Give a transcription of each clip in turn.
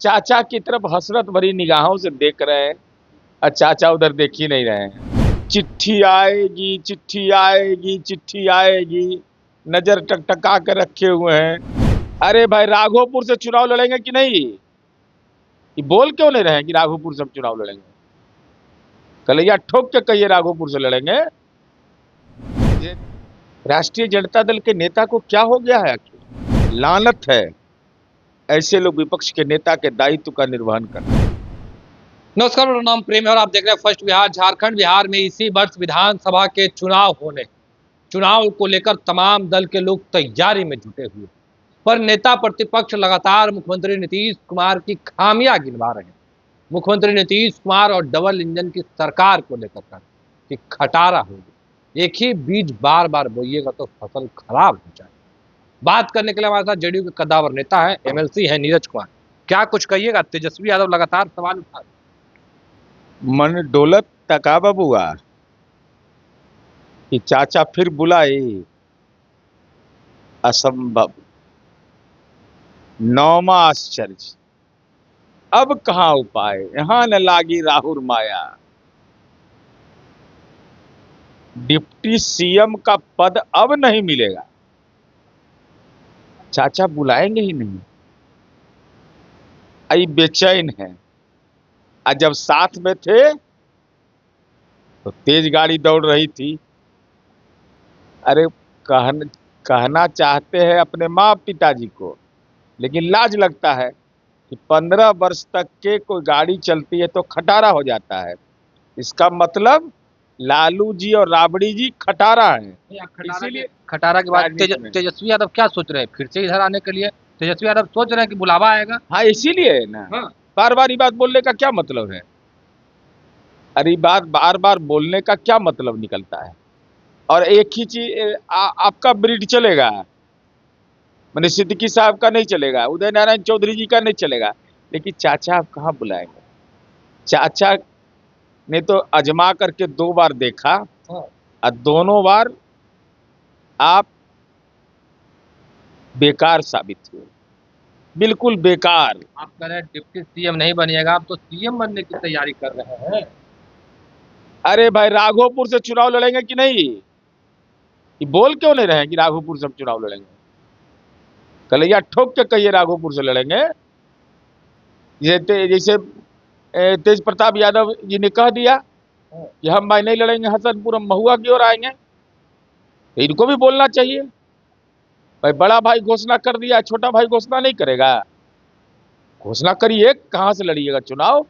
चाचा की तरफ हसरत भरी निगाहों से देख रहे हैं और चाचा उधर देख ही नहीं रहे हैं। चिट्ठी आएगी, चिट्ठी आएगी, चिट्ठी आएगी, नजर टकटका कर रखे हुए हैं। अरे भाई, राघोपुर से चुनाव लड़ेंगे कि नहीं? ये बोल क्यों नहीं रहे हैं कि राघोपुर से हम चुनाव लड़ेंगे? कलैया ठोक के कहिए राघोपुर से लड़ेंगे। ये राष्ट्रीय जनता दल के नेता को क्या हो गया है? लानत है ऐसे लोग विपक्ष के नेता के दायित्व का निर्वहन करते हैं। नमस्कार, मेरा नाम प्रेम है और आप देख रहे हैं फर्स्ट बिहार। झारखंड बिहार में इसी वर्ष विधानसभा के चुनाव होने, चुनाव को लेकर तमाम दल के लोग तैयारी में जुटे हुए, पर नेता प्रतिपक्ष लगातार मुख्यमंत्री नीतीश कुमार की खामियां गिनवा रहे हैं। मुख्यमंत्री नीतीश कुमार और डबल इंजन की सरकार को लेकर कि खटारा होगी, एक ही बीज बार बार बोइएगा तो फसल खराब हो जाएगी। बात करने के लिए हमारे साथ जेडीयू के कद्दावर नेता है, एमएलसी है नीरज कुमार। क्या कुछ कहिएगा? तेजस्वी यादव लगातार सवाल उठा रहे। मन डोलत तका बबुआ कि चाचा फिर बुलाए, असंभव, नौमा आश्चर्य, अब कहाँ उपाय, यहाँ न लागी राहुल माया। डिप्टी सीएम का पद अब नहीं मिलेगा। चाचा बुलाएंगे ही नहीं। आई बेचैन है। आज जब साथ में थे तो तेज गाड़ी दौड़ रही थी। अरे कहना चाहते हैं अपने माँ पिताजी को, लेकिन लाज लगता है कि 15 वर्ष तक के कोई गाड़ी चलती है तो खटारा हो जाता है। इसका मतलब लालू जी और राबड़ी जी खटारा हैं। इसीलिए खटारा के बाद तेजस्वी यादव क्या सोच रहे हैं? फिर से इधर आने के लिए तेजस्वी यादव सोच रहे हैं कि बुलावा आएगा। हाँ, इसीलिए ना। हाँ। बार बार ये बात बोलने का क्या मतलब है? अरे बात बार बार बोलने का क्या मतलब निकलता है? और एक ही चीज आपका ब्रीड चलेगा, मैंने सिद्दीकी साहब का नहीं चलेगा, उदय नारायण चौधरी जी का नहीं चलेगा, लेकिन चाचा आप कहाँ बुलाएंगे? चाचा ने तो अजमा करके 2 बार देखा और दोनों बार आप बेकार साबित हुए, बिल्कुल बेकार। आप कह रहे हैं डिप्टी सीएम नहीं बनिएगा, आप तो सीएम बनने की तैयारी कर रहे हैं। अरे भाई, राघोपुर से चुनाव लड़ेंगे कि नहीं? ये बोल क्यों नहीं रहे हैं कि राघोपुर से हम चुनाव लड़ेंगे? कलैया ठोक के कहिए राघोपुर से लड़ेंगे। जैसे तेज प्रताप यादव जी ने कह दिया कि हम भाई नहीं लड़ेंगे, हसनपुर, हम महुआ की ओर आएंगे। तो इनको भी बोलना चाहिए भाई, बड़ा भाई घोषणा कर दिया, छोटा भाई घोषणा नहीं करेगा? घोषणा करिए, कहां से लड़िएगा चुनाव?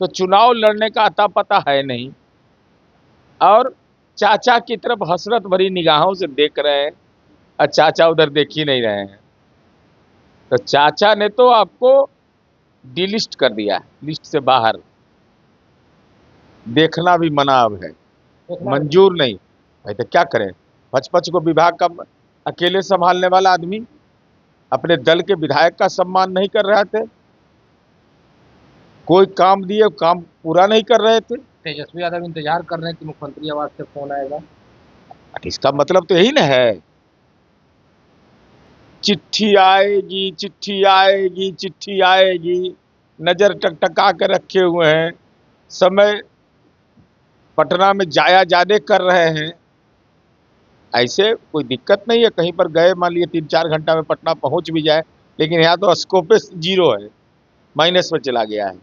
तो चुनाव लड़ने का अता पता है नहीं, और चाचा की तरफ हसरत भरी निगाहों से देख रहे हैं और चाचा उधर देख ही नहीं रहे हैं। तो चाचा ने तो आपको डिलिस्ट कर दिया, लिस्ट से बाहर। देखना भी मना अब है, मंजूर नहीं भाई। तो क्या करें? 55 को विभाग का अकेले संभालने वाला आदमी अपने दल के विधायक का सम्मान नहीं कर रहे थे, कोई काम दिए काम पूरा नहीं कर रहे थे। तेजस्वी यादव इंतजार कर रहे हैं कि मुख्यमंत्री आवास से फोन आएगा। इसका मतलब तो यही ना है, चिट्ठी आएगी, चिट्ठी आएगी, चिट्ठी आएगी, नजर टकटका कर रखे हुए हैं। समय पटना में जाया जाने कर रहे हैं। ऐसे कोई दिक्कत नहीं है, कहीं पर गए, मान लिए 3-4 घंटा में पटना पहुंच भी जाए, लेकिन यहाँ तो स्कोपेस 0 है, माइनस में चला गया है,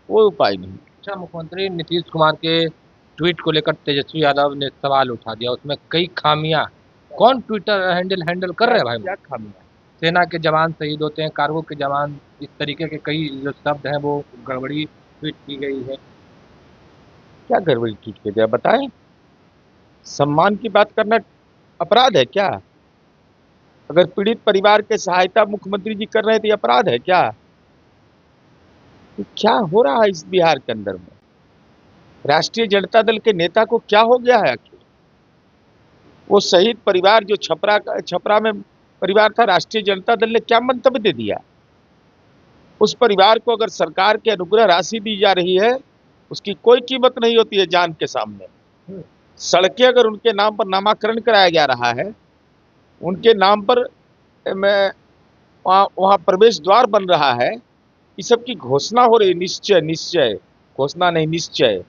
वो उपाय नहीं। अच्छा, मुख्यमंत्री नीतीश कुमार के ट्वीट को लेकर तेजस्वी यादव ने सवाल उठा दिया, उसमें कई खामियां। कौन ट्विटर हैंडल कर रहे हैं भाई? क्या खामियां? सेना के जवान शहीद होते हैं, कार्गो के जवान, इस तरीके के कई जो शब्द हैं वो गड़बड़ी ट्वीट की गई है। क्या गड़बड़ी ट्वीट की गया बताएं? सम्मान की बात करना अपराध है क्या? अगर पीड़ित परिवार के सहायता मुख्यमंत्री जी कर रहे हैं तो अपराध है क्या? तो क्या हो रहा है इस बिहार के अंदर में? राष्ट्रीय जनता दल के नेता को क्या हो गया है आखिर? वो शहीद परिवार जो छपरा में परिवार था, राष्ट्रीय जनता दल ने क्या मंतव्य दे दिया? उस परिवार को अगर सरकार की अनुग्रह राशि दी जा रही है, उसकी कोई कीमत नहीं होती है जान के सामने। सड़कें अगर उनके नाम पर नामाकरण कराया जा रहा है, उनके नाम पर वहाँ प्रवेश द्वार बन रहा है, इस सब की घोषणा हो रही है, निश्चय निश्चय, घोषणा नहीं निश्चय,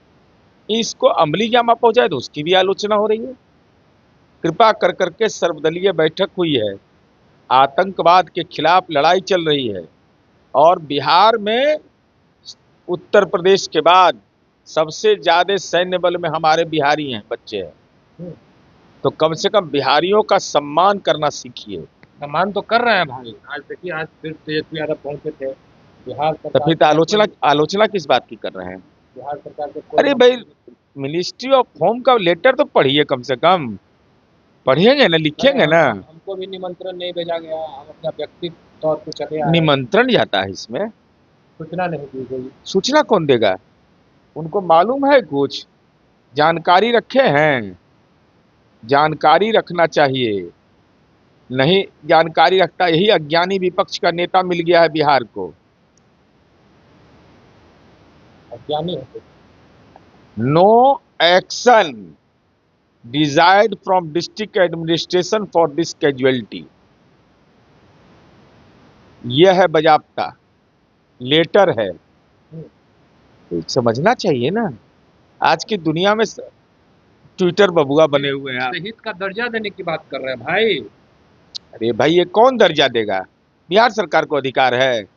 इसको अमली जामा पहुंचाए तो उसकी भी आलोचना हो रही है। कृपा कर करके सर्वदलीय बैठक हुई है, आतंकवाद के खिलाफ लड़ाई चल रही है, और बिहार में उत्तर प्रदेश के बाद सबसे ज्यादा सैन्य बल में हमारे बिहारी हैं, बच्चे हैं। तो कम से कम बिहारियों का सम्मान करना सीखिए। सम्मान तो कर रहे हैं भाई। आज देखिए, आज फिर तेजस्वी यादव पहुंचे थे बिहार तो सरकार। फिर तो आलोचना किस बात की कर रहे हैं? बिहार सरकार के अरे भाई, मिनिस्ट्री ऑफ होम का लेटर तो पढ़िए, कम से कम पढ़ेंगे ना, लिखेंगे ना। हमको भी निमंत्रण नहीं भेजा गया, हम अपना व्यक्तिगत तौर पर चले आए। निमंत्रण जाता है इसमें, सूचना नहीं दी गई। सूचना कौन देगा? उनको मालूम है कुछ? जानकारी रखे हैं? जानकारी रखना चाहिए, नहीं जानकारी रखता यही अज्ञानी विपक्ष का नेता मिल गया है बिहार को। अज्ञानी है। No action desired from district administration for this casualty, यह है बजाबता, लेटर है। तो समझना चाहिए ना, आज की दुनिया में ट्विटर बबुआ बने हुए हैं। शहीद का दर्जा देने की बात कर रहे हैं भाई। अरे भाई, ये कौन दर्जा देगा? बिहार सरकार को अधिकार है।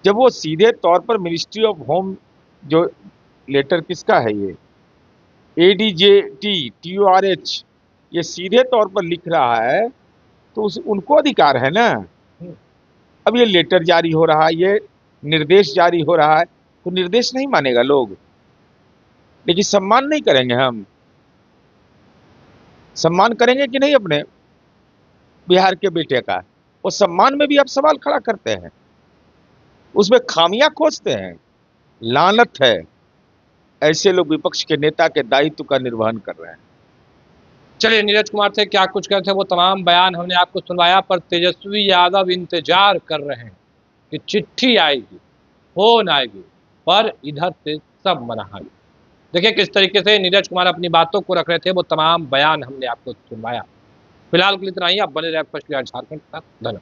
जब वो सीधे तौर पर मिनिस्ट्री ऑफ होम, जो लेटर किसका है ये, ADJTORH, ये सीधे तौर पर लिख रहा है, तो उनको अधिकार है ना। अब ये लेटर जारी हो रहा है, ये निर्देश जारी हो रहा है, तो निर्देश नहीं मानेगा लोग, लेकिन सम्मान नहीं करेंगे। हम सम्मान करेंगे कि नहीं अपने बिहार के बेटे का? वो सम्मान में भी आप सवाल खड़ा करते हैं, उसमें खामियां खोजते हैं। लानत है, ऐसे लोग विपक्ष के नेता के दायित्व का निर्वहन कर रहे हैं। चलिए, नीरज कुमार थे, क्या कुछ कहते हैं वो तमाम बयान हमने आपको सुनवाया, पर तेजस्वी यादव इंतजार कर रहे हैं कि चिट्ठी आएगी, फोन आएगी, पर इधर से सब मनाही। देखिए किस तरीके से नीरज कुमार अपनी बातों को रख रहे थे, वो तमाम बयान हमने आपको सुनवाया। फिलहाल के लिए इतना ही। आप बने रहे फर्स्ट बिहार झारखंड के साथ। धन्यवाद।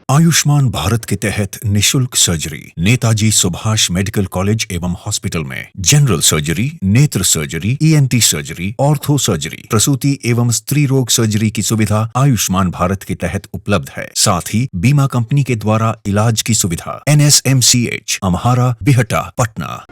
आयुष्मान भारत के तहत निशुल्क surgery Netaji Subhash medical college एवं हॉस्पिटल में जनरल सर्जरी, नेत्र surgery, ENT surgery, ortho surgery, प्रसूति एवं स्त्री रोग सर्जरी की सुविधा आयुष्मान भारत के तहत उपलब्ध है। साथ ही बीमा कंपनी के द्वारा इलाज की सुविधा। NSMCH, अम्हारा, बिहटा, पटना।